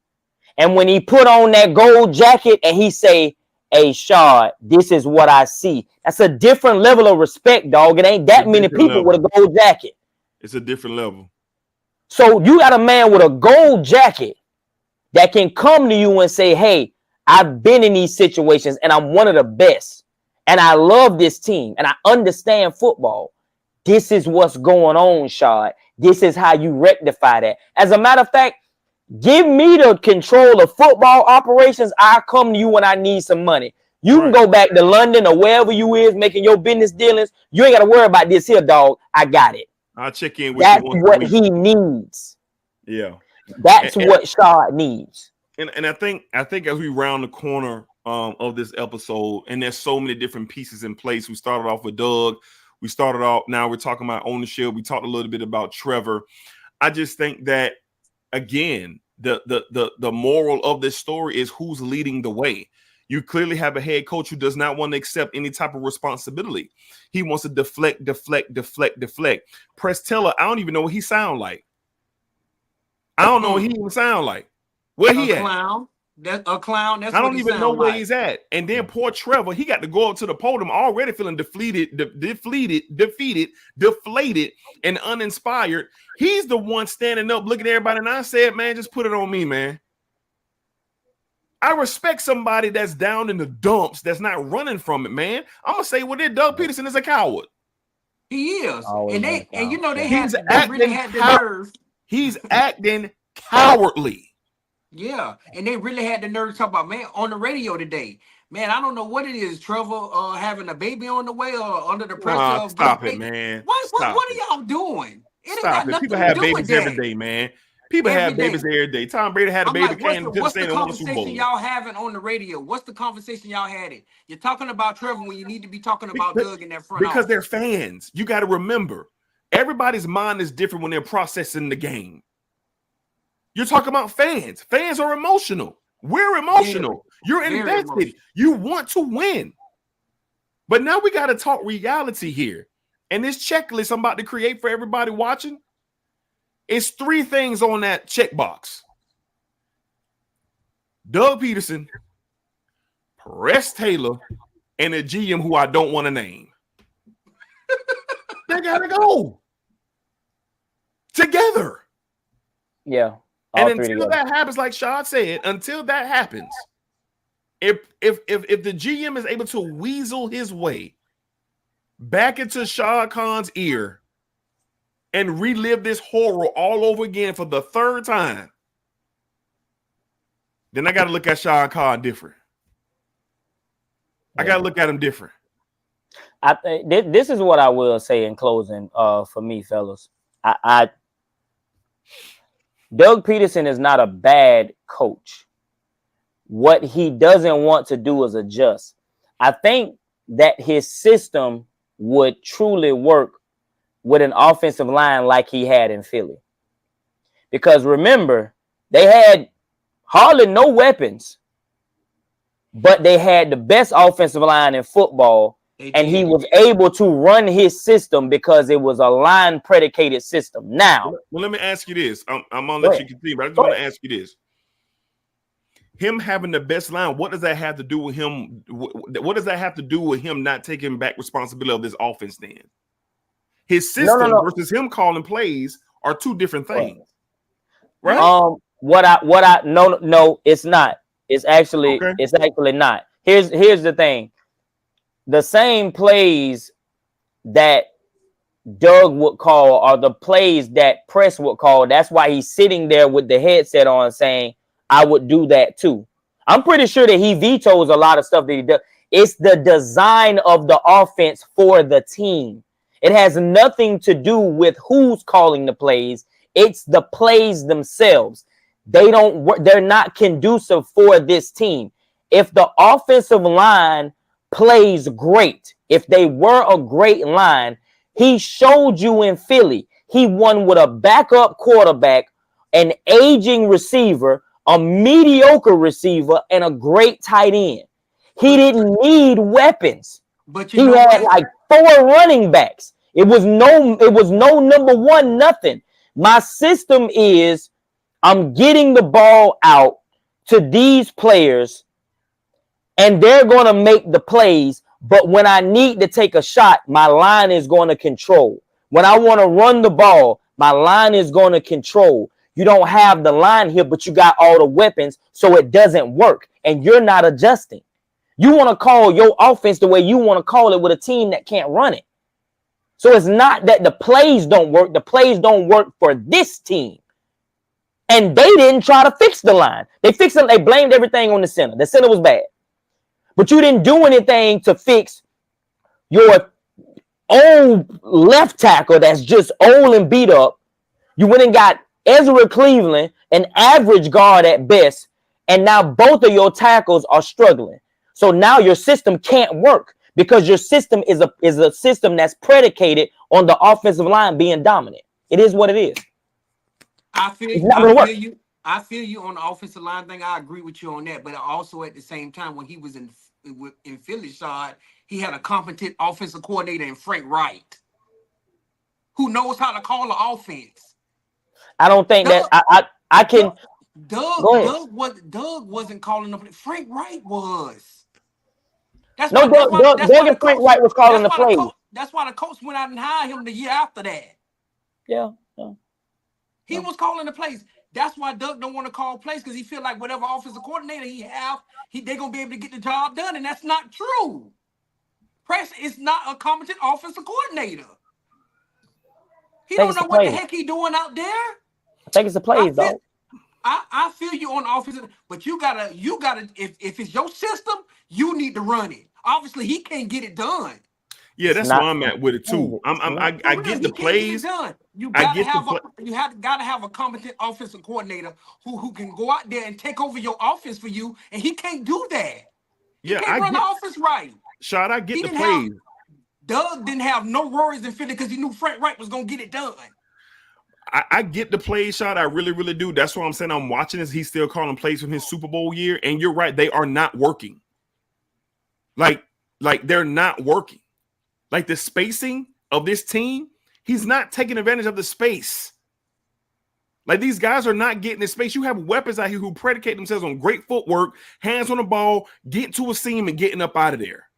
And when he put on that gold jacket and he say, hey, Shard, this is what I see. That's a different level of respect, dog. It ain't that many people with a gold jacket. It's a different level. So you got a man with a gold jacket that can come to you and say, hey, I've been in these situations and I'm one of the best. And I love this team and I understand football. This is what's going on, Shard. This is how you rectify that. As a matter of fact, give me the control of football operations. I'll come to you when I need some money. You can go back to London or wherever you is making your business dealings. You ain't got to worry about this here, dog. I got it. I'll check in with That's you. what he needs. Yeah. That's what Shard needs. And I think as we round the corner of this episode, and there's so many different pieces in place. We started off with Doug. We started off, now we're talking about ownership. We talked a little bit about Trevor. I just think that, again, the moral of this story is who's leading the way. You clearly have a head coach who does not want to accept any type of responsibility. He wants to deflect. Press Taylor, I don't even know what he sound like. I don't know what he even sound like. Where he at? Clown. That's a clown. That's I don't what even know where like. he's at. And then poor Trevor, he got to go up to the podium already feeling deflated, deflated, and uninspired. He's the one standing up, looking at everybody. And I said, man, just put it on me, man. I respect somebody that's down in the dumps, that's not running from it, man. I'm gonna say, well, Doug Peterson is a coward. He is, Always and you know they really had the nerve. He's acting cowardly. Yeah, and they really had the nerve to talk about, man, on the radio today. Man, I don't know what it is, Trevor, having a baby on the way or under the pressure of stop it, man. What are y'all doing? Stop it. People have babies every day, man. People have babies every day. Tom Brady had a baby. What's the conversation y'all having on the radio? What's the conversation y'all had it? You're talking about Trevor when you need to be talking about Doug in that front because office. They're fans. You got to remember, everybody's mind is different when they're processing the game. You're talking about fans. Fans are emotional. We're emotional. You're invested. You want to win. But now we got to talk reality here. And this checklist I'm about to create for everybody watching, it's 3 things on that checkbox. Doug Peterson, Press Taylor, and a GM who I don't want to name. They gotta go together. Yeah. And until that happens, like Shad said, until that happens, if the GM is able to weasel his way back into Shad Khan's ear and relive this horror all over again for the 3rd time, then I got to look at Shad Khan different. I got to look at him different. I think this is what I will say in closing for me, fellas. Doug Peterson is not a bad coach. What he doesn't want to do is adjust. I think that his system would truly work with an offensive line like he had in Philly. Because remember, they had hardly no weapons, but they had the best offensive line in football, and he was able to run his system because it was a line predicated system. Now, well, let me ask you this. I'm gonna let you continue, but I just want to ask you this. Him having the best line, what does that have to do with him? What does that have to do with him not taking back responsibility of this offense then? His system versus him calling plays are 2 different things. Right? No, it's not. It's actually not. Here's the thing. The same plays that Doug would call are the plays that Press would call. That's why he's sitting there with the headset on saying, I would do that too. I'm pretty sure that he vetoes a lot of stuff that he does. It's the design of the offense for the team. It has nothing to do with who's calling the plays. It's the plays themselves. They're not conducive for this team. If the offensive line plays great, if they were a great line, he showed you in Philly. He won with a backup quarterback, an aging receiver, a mediocre receiver, and a great tight end. He didn't need weapons. But he had like 4 running backs. It was no number 1, nothing. My system is I'm getting the ball out to these players and they're going to make the plays. But when I need to take a shot, my line is going to control. When I want to run the ball, my line is going to control. You don't have the line here, but you got all the weapons, so it doesn't work, and you're not adjusting. You want to call your offense the way you want to call it with a team that can't run it. So it's not that the plays don't work. The plays don't work for this team. And they didn't try to fix the line. They fixed it. They blamed everything on the center. The center was bad. But you didn't do anything to fix your old left tackle that's just old and beat up. You went and got Ezra Cleveland, an average guard at best, and now both of your tackles are struggling. So now your system can't work because your system is a system that's predicated on the offensive line being dominant. It is what it is. I feel you on the offensive line thing. I agree with you on that. But also at the same time, when he was in Philly side, he had a competent offensive coordinator in Frank Wright, who knows how to call the offense. I don't think I can. Doug wasn't calling the play. Frank Wright was. Doug and Frank Wright was calling the play. That's why the coach went out and hired him the year after that. Yeah. He was calling the plays. That's why Doug don't want to call plays, because he feel like whatever offensive coordinator they're gonna be able to get the job done, and that's not true. Press is not a competent offensive coordinator. He don't know what the heck he doing out there. I think it's the plays, though. I feel you on the offensive, but you gotta if it's your system, you need to run it. Obviously, he can't get it done. Yeah, that's where I'm at with it too. I get the plays. You gotta have a competent offensive coordinator who can go out there and take over your offense for you, and he can't do that. He can't run the offense right. Shot, I get the plays. Doug didn't have no worries in Philly because he knew Frank Wright was gonna get it done. I get the play shot. I really, really do. That's why I'm saying I'm watching this. He's still calling plays from his Super Bowl year. And you're right. They are not working. Like they're not working. Like the spacing of this team, he's not taking advantage of the space. Like these guys are not getting the space. You have weapons out here who predicate themselves on great footwork, hands on the ball, getting to a seam and getting up out of there.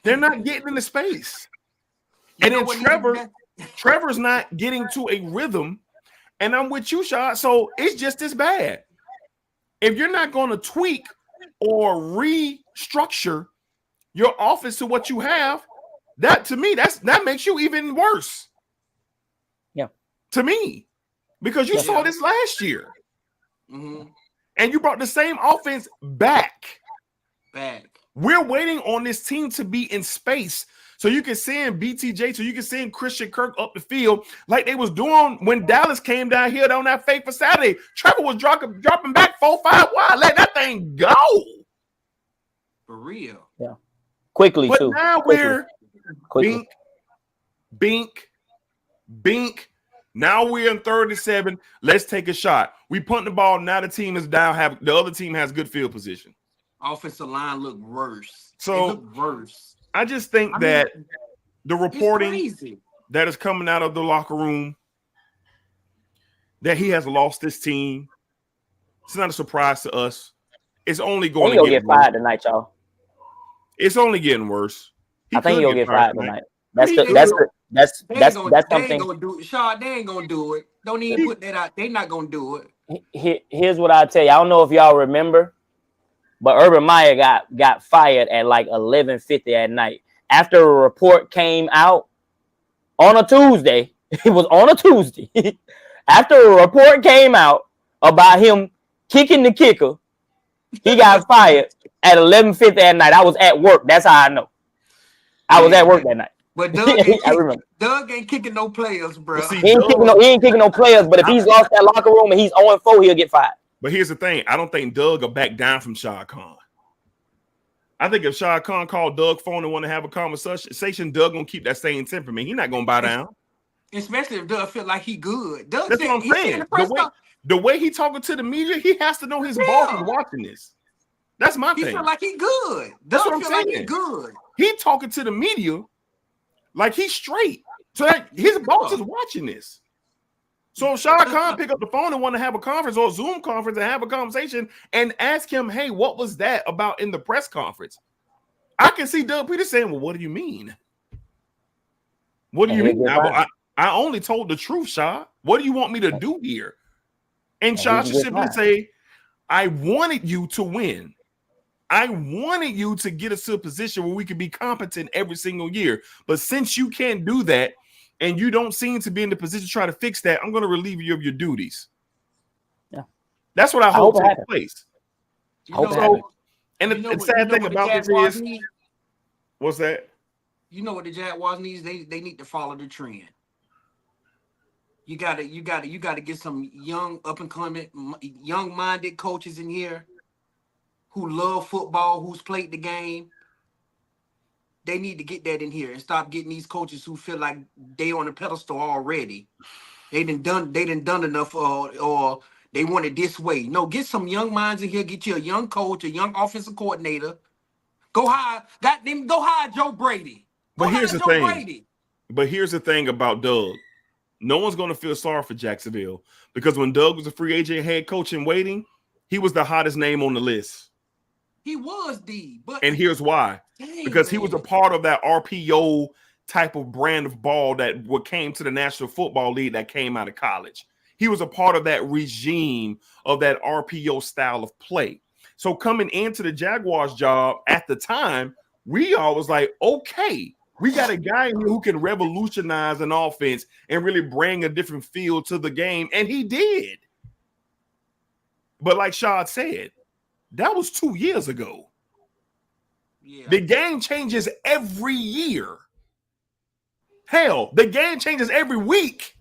They're not getting in the space. And then Trevor's not getting to a rhythm, and I'm with you, Shad. So it's just as bad. If you're not going to tweak or restructure your offense to what you have, that to me, that makes you even worse. Yeah. To me, because you saw this last year, and you brought the same offense back. We're waiting on this team to be in space. So you can send BTJ, so you can send Christian Kirk up the field like they was doing when Dallas came down here on that fake for Saturday. Trevor was dropping back 4-5 wide. Let that thing go. For real. Yeah. Quickly, but too. Now we're bink. Now we're in 3rd and 7. Let's take a shot. We punt the ball. Now the team is down. The other team has good field position. Offensive line look worse. So worse. I just think that the reporting that is coming out of the locker room that he has lost this team, it's not a surprise to us. It's only going to get fired tonight, y'all. It's only getting worse. I think he'll get fired tonight. That's something. They ain't gonna do it. Shaw, they ain't gonna do it. Don't even put that out. They not gonna do it. Here's what I'll tell you. I don't know if y'all remember, but Urban Meyer got fired at like 11:50 at night after a report came out on a Tuesday. It was on a Tuesday. After a report came out about him kicking the kicker, he got fired at 11:50 at night. I was at work. That's how I know. I was at work that night. But Doug ain't kicking no players, bro. See, he ain't kicking no players. But if he's lost that locker room and he's 0-4, he'll get fired. But here's the thing. I don't think Doug will back down from Shad Khan. I think if Shad Khan called Doug phone and want to have a conversation, Doug going to keep that same temperament. He's not going to bow down. Especially if Doug feel like he good. Doug That's what I'm saying. The way he talking to the media, he has to know his boss is watching this. That's my thing. He feel like he good. That's Doug what I'm feel saying. like he good. He talking to the media like he's straight. So his boss is watching this. So if Shad Khan pick up the phone and want to have a conference or a Zoom conference and have a conversation and ask him, hey, what was that about in the press conference? I can see Doug Peters saying, well, what do you mean? What do you mean? I only told the truth, Shad. What do you want me to do here? And Shad should simply say, I wanted you to win. I wanted you to get us to a position where we could be competent every single year. But since you can't do that and you don't seem to be in the position to try to fix that, I'm going to relieve you of your duties. Yeah. That's what I hope takes place. And the sad thing about this is, what's that? You know what the Jaguars needs? They need to follow the trend. You gotta get some young, up and coming, young-minded coaches in here who love football, who's played the game. They need to get that in here and stop getting these coaches who feel like they on a pedestal already. They done enough, or they want it this way. No, get some young minds in here. Get you a young coach, a young offensive coordinator. Go hire Joe Brady. But here's the thing. But here's the thing about Doug. No one's going to feel sorry for Jacksonville because when Doug was a free agent head coach in waiting, he was the hottest name on the list. He was and here's why. Because he was a part of that RPO type of brand of ball that came to the National Football League that came out of college. He was a part of that regime of that RPO style of play. So coming into the Jaguars job at the time, we all was like, okay, we got a guy in here who can revolutionize an offense and really bring a different feel to the game. And he did. But like Shad said, that was 2 years ago. Yeah. The game changes every year. Hell, the game changes every week.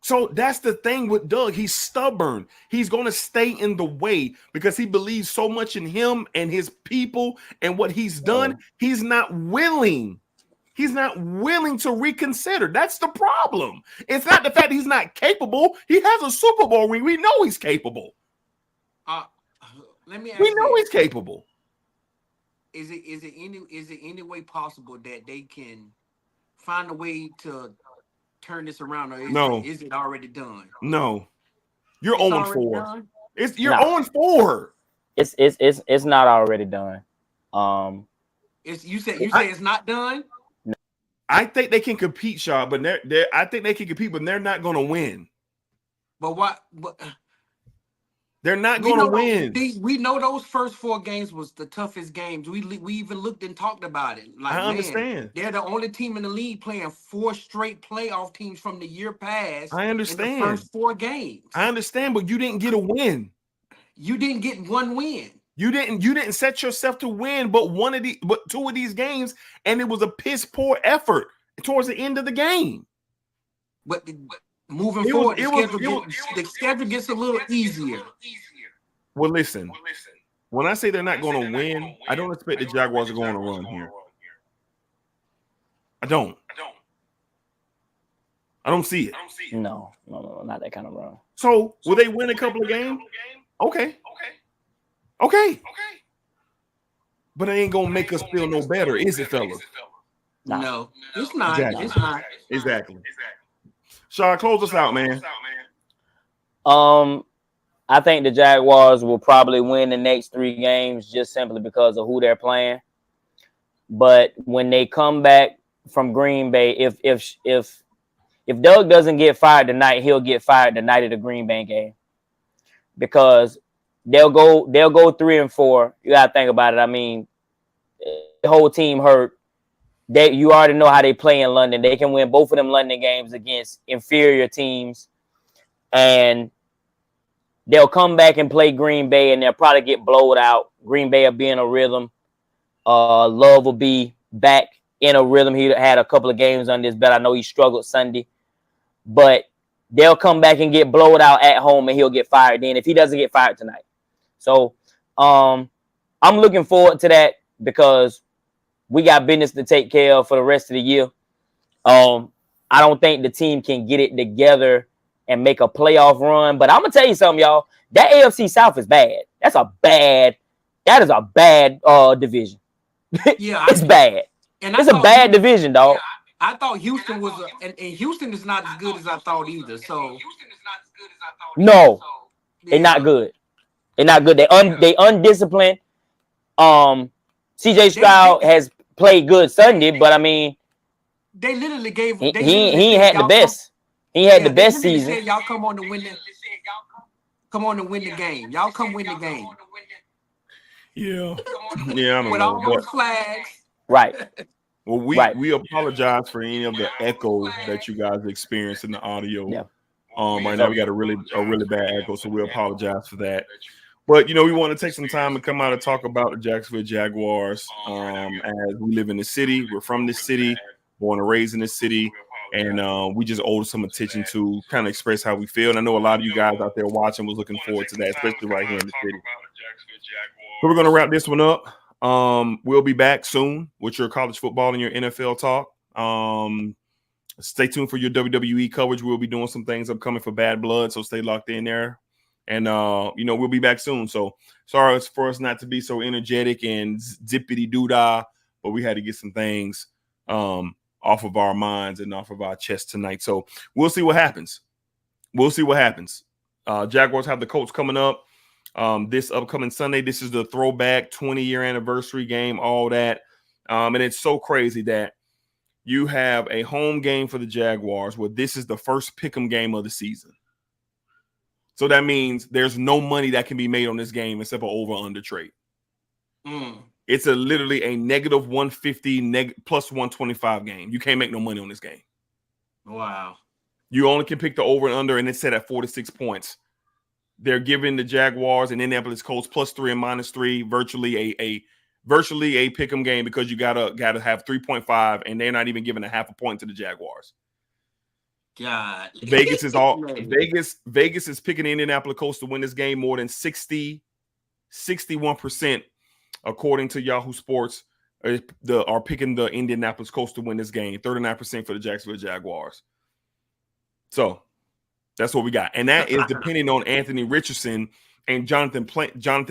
So that's the thing with Doug. He's stubborn. He's going to stay in the way because he believes so much in him and his people and what he's done. He's not willing. He's not willing to reconsider. That's the problem. It's not the fact he's not capable. He has a Super Bowl ring. We know he's capable. Let me ask we know he's capable. Is it any way possible that they can find a way to turn this around, or is it already done? No, you're 0-4. You're 0-4. It's not already done. You say it's not done. No. I think they can compete, Shaw, but I think they can compete, but they're not going to win. But what? They're not going to win. We know those first 4 games was the toughest games. We even looked and talked about it. Like, I understand. They're the only team in the league playing 4 straight playoff teams from the year past. I understand. In the first 4 games. I understand, but you didn't get a win. You didn't get one win. You didn't set yourself to win, but 2 of these games, and it was a piss poor effort towards the end of the game. But moving forward, the schedule gets a little easier. Well, listen. When I say they're not going to win, I don't expect the Jaguars are going to run here. I don't see it. No, not that kind of run. So, will they win a couple of games? Okay. But it ain't going to make us feel no better, is it, fellas? No, it's not. Exactly. It's not. Exactly. Shaw, close us out, man. I think the Jaguars will probably win the next 3 games just simply because of who they're playing. But when they come back from Green Bay, if Doug doesn't get fired tonight, he'll get fired the night of the Green Bay game because they'll go 3-4. You gotta think about it. I mean, the whole team hurt. You already know how they play in London. They can win both of them London games against inferior teams, and they'll come back and play Green Bay, and they'll probably get blowed out. Green Bay will be in a rhythm. Love will be back in a rhythm. He had a couple of games under his belt. I know he struggled Sunday, but they'll come back and get blowed out at home, and he'll get fired then if he doesn't get fired tonight. So I'm looking forward to that because we got business to take care of for the rest of the year. I don't think the team can get it together and make a playoff run. But I'm going to tell you something, y'all. That AFC South is bad. That is a bad division. Yeah. It's bad. And it's a bad division, dog. I thought Houston was, and Houston is not as good as I thought either. So No, they're yeah, not good. They're not good. They undisciplined. CJ Stroud has played good Sunday, but I mean, they literally gave. he They literally he said had the y'all come. best. He had Yeah, the they best literally season. said y'all come on to win the. Come on to win the game. Y'all come win the game. Yeah, yeah, I don't With know, all but those flags. Right. well, Right. we apologize for any of the echo that you guys experience in the audio. Yeah. Right now we got a really bad echo, so we apologize for that. But we want to take some time and come out and talk about the Jacksonville Jaguars. As we live in the city, we're from this city, born and raised in this city, and we just owe some attention to kind of express how we feel. And I know a lot of you guys out there watching was looking forward to that, especially right here in the city. So we're gonna wrap this one up. We'll be back soon with your college football and your NFL talk. Stay tuned for your WWE coverage. We'll be doing some things upcoming for Bad Blood, so stay locked in there. And we'll be back soon. So sorry for us not to be so energetic and zippity doo-dah, but we had to get some things off of our minds and off of our chest tonight. So we'll see what happens. Jaguars have the Colts coming up this upcoming Sunday. This is the throwback 20-year anniversary game, all that. And it's so crazy that you have a home game for the Jaguars where this is the first pick'em game of the season. So that means there's no money that can be made on this game except for over-under trade. It's literally a negative 150 plus 125 game. You can't make no money on this game. Wow. You only can pick the over and under, and it's set at 4 to 6 points. They're giving the Jaguars and Indianapolis Colts +3 and -3, virtually a pick'em game because you gotta have 3.5, and they're not even giving a half a point to the Jaguars. God. Vegas is picking the Indianapolis Colts to win this game more than 61%, according to Yahoo Sports, are picking the Indianapolis Colts to win this game. 39% for the Jacksonville Jaguars. So that's what we got, and that is depending on Anthony Richardson and Jonathan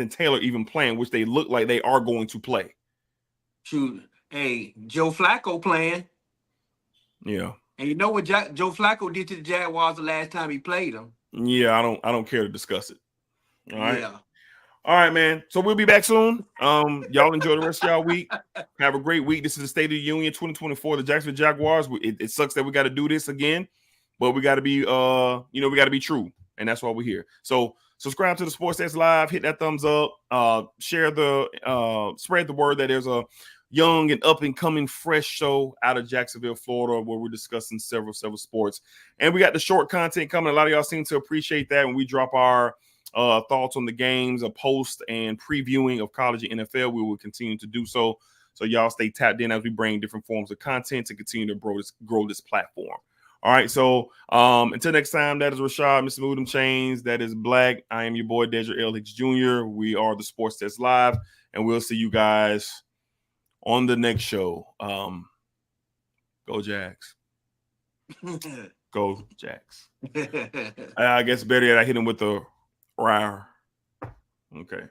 Taylor even playing, which they look like they are going to play. Shoot, hey, Joe Flacco playing. Yeah. And you know what Joe Flacco did to the Jaguars the last time he played them? Yeah, I don't care to discuss it. All right. Yeah. All right, man. So we'll be back soon. Y'all enjoy the rest of y'all week. Have a great week. This is the State of the Union 2024. The Jacksonville Jaguars. It sucks that we got to do this again, but we got to be we got to be true, and that's why we're here. So subscribe to the Sports That's Live. Hit that thumbs up. Share spread the word that there's a young and up and coming fresh show out of Jacksonville, Florida, where we're discussing several sports. And we got the short content coming. A lot of y'all seem to appreciate that when we drop our thoughts on the games, a post and previewing of college and NFL. We will continue to do so. So y'all stay tapped in as we bring different forms of content to continue to grow this platform. All right. So until next time, that is Rashad, Mr. Moodham Chains. That is Black. I am your boy, Desiree L. Hicks Jr. We are the Sports That's Live, and we'll see you guys on the next show. Go Jags. Go Jags. I guess better yet, I hit him with the rawr. Okay.